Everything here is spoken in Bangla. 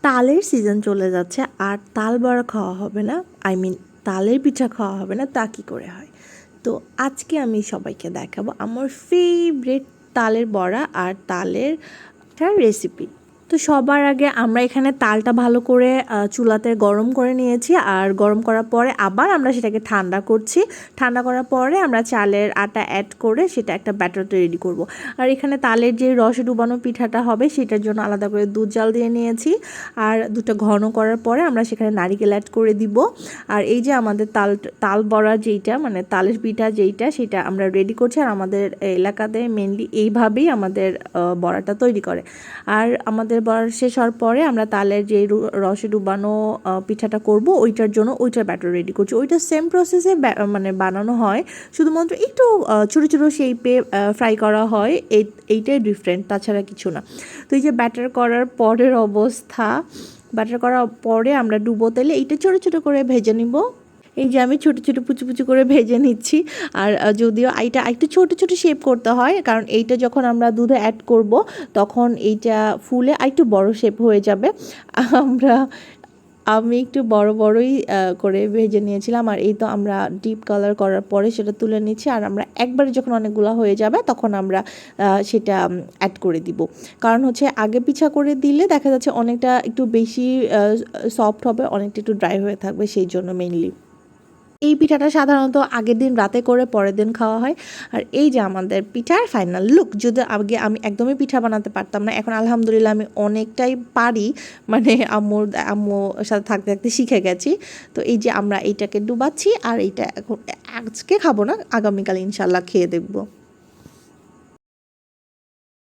তালের সিজন চলে যাচ্ছে আর তাল বড়া খাওয়া হবে না, তালের পিঠা খাওয়া হবে না, তা কী করে হয়? তো আজকে আমি সবাইকে দেখাবো আমার ফেভারিট তালের বড়া আর তালের রেসিপি। তো সবার আগে আমরা এখানে তালটা ভালো করে চুলাতে গরম করে নিয়েছি, আর গরম করার পরে আবার আমরা সেটাকে ঠান্ডা করছি। ঠান্ডা করার পরে আমরা চালের আটা অ্যাড করে সেটা একটা ব্যাটার তৈরি করব। আর এখানে তালের যে রসে ডুবানো পিঠাটা হবে সেটার জন্য আলাদা করে দুধ জাল দিয়ে নিয়েছি, আর দুটো ঘন করার পরে আমরা সেখানে নারিকেল অ্যাড করে দিব। আর এই যে আমাদের তাল বড়া যেইটা, মানে তালের পিঠা যেইটা, সেটা আমরা রেডি করছি। আর আমাদের এলাকাতে মেনলি এইভাবেই আমাদের বড়াটা তৈরি করে। আর আমাদের বড়া শেষ হওয়ার পরে আমরা তালের যে রসে ডুবানো পিঠাটা করব, ওইটার জন্য ওইটার ব্যাটার রেডি করছি। ওইটা সেম প্রসেসে মানে বানানো হয়, শুধুমাত্র একটু ছোটো ছোটো শেপে ফ্রাই করা হয়, এইটাই ডিফারেন্ট, তাছাড়া কিছু না। তো এই যে ব্যাটার করার পরের অবস্থা, ব্যাটার করার পরে আমরা ডুবো তেলে এইটা ছোটো ছোটো করে ভেজে নিব। এই যে আমি ছোটো ছোটো পুচু পুচু করে ভেজে নিচ্ছি। আর যদিও এইটা একটু ছোটো ছোটো শেপ করতে হয়, কারণ এইটা যখন আমরা দুধে অ্যাড করব তখন এইটা ফুলে একটু বড় শেপ হয়ে যাবে। আমি একটু বড় বড়ই করে ভেজে নিয়েছিলাম। আর এই তো আমরা ডিপ কালার করার পরে সেটা তুলে নিচ্ছি। আর আমরা একবারে যখন অনেকগুলো হয়ে যাবে তখন আমরা সেটা অ্যাড করে দিব। কারণ হচ্ছে আগে পিঠা করে দিলে দেখা যাচ্ছে অনেকটা একটু বেশি সফট হবে, অনেকটা একটু ড্রাই হয়ে থাকবে, সেই জন্য মেইনলি এই পিঠাটা সাধারণত আগের দিন রাতে করে পরের দিন খাওয়া হয়। আর এই যে আমাদের পিঠার ফাইনাল লুক। যদি আগে আমি একদমই পিঠা বানাতে পারতাম না, এখন আলহামদুলিল্লাহ আমি অনেকটাই পারি, মানে আম্মুর সাথে থাকতে থাকতে শিখে গেছি। তো এই যে আমরা এইটাকে ডুবাচ্ছি, আর এইটা এখন আজকে খাবো না, আগামীকাল ইনশাল্লাহ খেয়ে দেখবো।